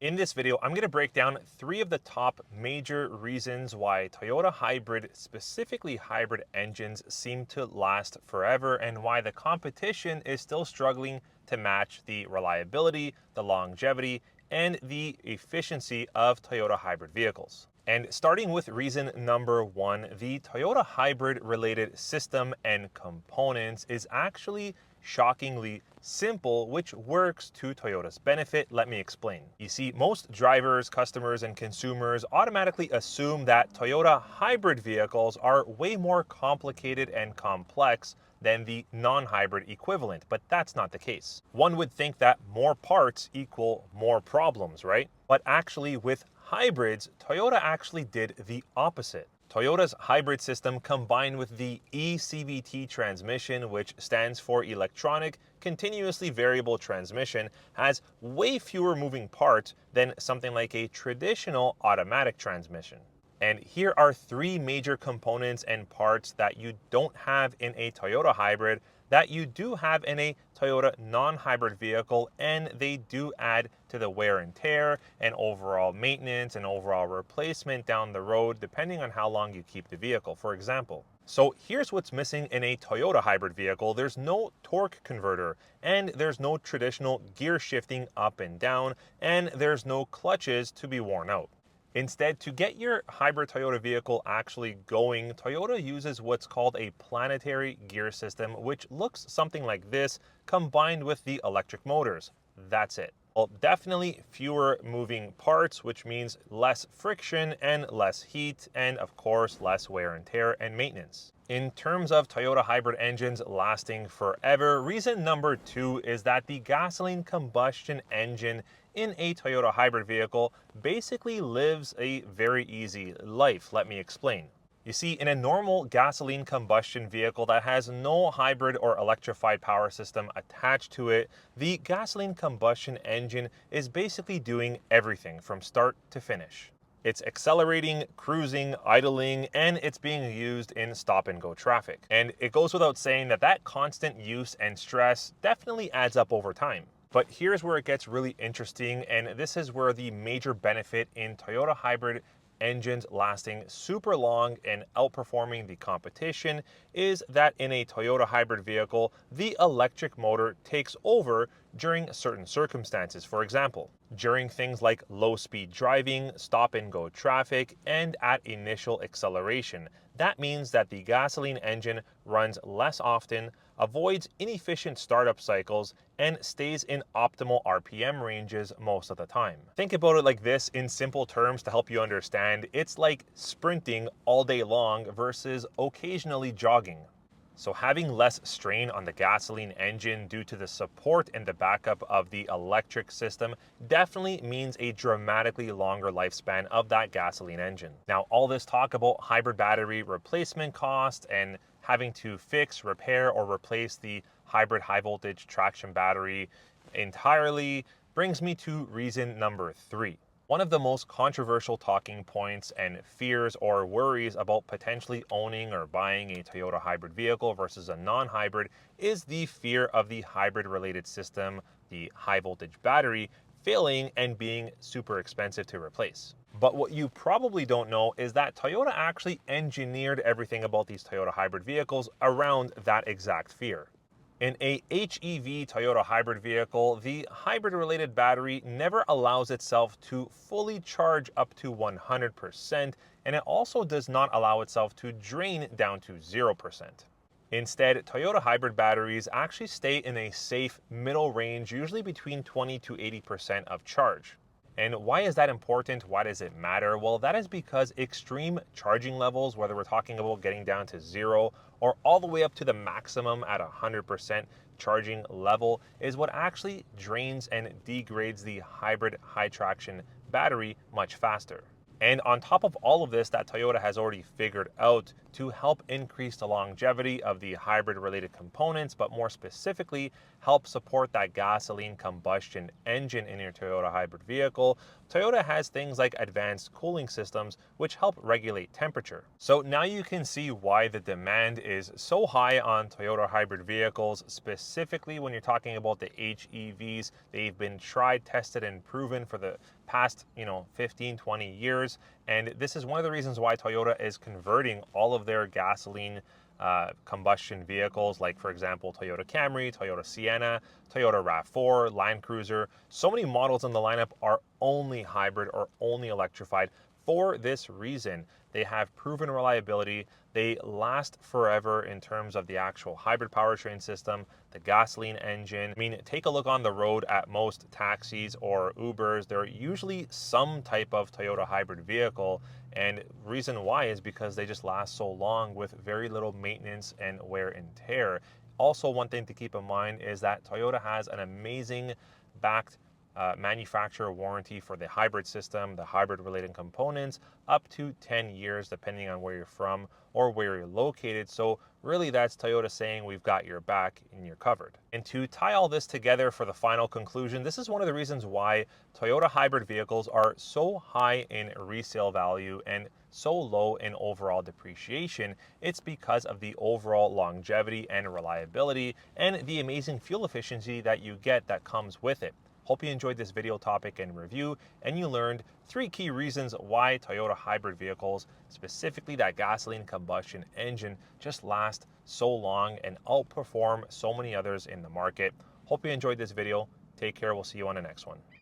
In this video, I'm going to break down 3 of the top major reasons why Toyota hybrid, specifically hybrid engines, seem to last forever and why the competition is still struggling to match the reliability, the longevity, and the efficiency of Toyota hybrid vehicles. And starting with reason number 1, the Toyota hybrid related system and components is actually shockingly simple, which works to Toyota's benefit. Let me explain. You see, most drivers, customers, and consumers automatically assume that Toyota hybrid vehicles are way more complicated and complex than the non-hybrid equivalent, but that's not the case. One would think that more parts equal more problems, right? But actually with hybrids, Toyota actually did the opposite. Toyota's hybrid system combined with the eCVT transmission, which stands for electronic continuously variable transmission, has way fewer moving parts than something like a traditional automatic transmission. And here are 3 major components and parts that you don't have in a Toyota hybrid that you do have in a Toyota non-hybrid vehicle, and they do add to the wear and tear and overall maintenance and overall replacement down the road depending on how long you keep the vehicle, for example. So here's what's missing in a Toyota hybrid vehicle. There's no torque converter, and there's no traditional gear shifting up and down, and there's no clutches to be worn out. Instead, to get your hybrid Toyota vehicle actually going, Toyota uses what's called a planetary gear system, which looks something like this, combined with the electric motors. That's it. Well, definitely fewer moving parts, which means less friction and less heat, and of course, less wear and tear and maintenance. In terms of Toyota hybrid engines lasting forever, reason number 2 is that the gasoline combustion engine in a Toyota hybrid vehicle basically lives a very easy life. Let me explain. You see, in a normal gasoline combustion vehicle that has no hybrid or electrified power system attached to it, the gasoline combustion engine is basically doing everything from start to finish. It's accelerating, cruising, idling, and it's being used in stop and go traffic. And it goes without saying that that constant use and stress definitely adds up over time. But here's where it gets really interesting, and this is where the major benefit in Toyota hybrid engines lasting super long and outperforming the competition is that in a Toyota hybrid vehicle, the electric motor takes over during certain circumstances. For example, during things like low speed driving, stop and go traffic, and at initial acceleration. That means that the gasoline engine runs less often, avoids inefficient startup cycles, and stays in optimal RPM ranges most of the time. Think about it like this in simple terms to help you understand. It's like sprinting all day long versus occasionally jogging. So having less strain on the gasoline engine due to the support and the backup of the electric system definitely means a dramatically longer lifespan of that gasoline engine. Now, all this talk about hybrid battery replacement cost and having to fix, repair, or replace the hybrid high voltage traction battery entirely brings me to reason number 3. One of the most controversial talking points and fears or worries about potentially owning or buying a Toyota hybrid vehicle versus a non-hybrid is the fear of the hybrid related system, the high voltage battery, failing and being super expensive to replace. But what you probably don't know is that Toyota actually engineered everything about these Toyota hybrid vehicles around that exact fear. In a HEV Toyota hybrid vehicle, the hybrid-related battery never allows itself to fully charge up to 100%, and it also does not allow itself to drain down to 0%. Instead, Toyota hybrid batteries actually stay in a safe middle range, usually between 20 to 80% of charge. And why is that important? Why does it matter? Well, that is because extreme charging levels, whether we're talking about getting down to 0 or all the way up to the maximum at 100% charging level, is what actually drains and degrades the hybrid high traction battery much faster. And on top of all of this that Toyota has already figured out to help increase the longevity of the hybrid related components, but more specifically, help support that gasoline combustion engine in your Toyota hybrid vehicle, Toyota has things like advanced cooling systems which help regulate temperature. So now you can see why the demand is so high on Toyota hybrid vehicles, specifically when you're talking about the HEVs. They've been tried, tested, and proven for the past 15, 20 years. And this is one of the reasons why Toyota is converting all of their gasoline combustion vehicles, like for example Toyota Camry, Toyota Sienna, Toyota RAV4, Land Cruiser. So many models in the lineup are only hybrid or only electrified for this reason. They have proven reliability, they last forever in terms of the actual hybrid powertrain system, the gasoline engine. I mean, take a look on the road at most taxis or Ubers. They're usually some type of Toyota hybrid vehicle, and reason why is because they just last so long with very little maintenance and wear and tear. Also, one thing to keep in mind is that Toyota has an amazing backed manufacturer warranty for the hybrid system, the hybrid related components, up to 10 years depending on where you're from or where you're located. So really that's Toyota saying we've got your back and you're covered. And to tie all this together for the final conclusion, this is one of the reasons why Toyota hybrid vehicles are so high in resale value and so low in overall depreciation. It's because of the overall longevity and reliability and the amazing fuel efficiency that you get that comes with it. Hope you enjoyed this video topic and review, and you learned 3 key reasons why Toyota hybrid vehicles, specifically that gasoline combustion engine, just last so long and outperform so many others in the market. Hope you enjoyed this video. Take care. We'll see you on the next one.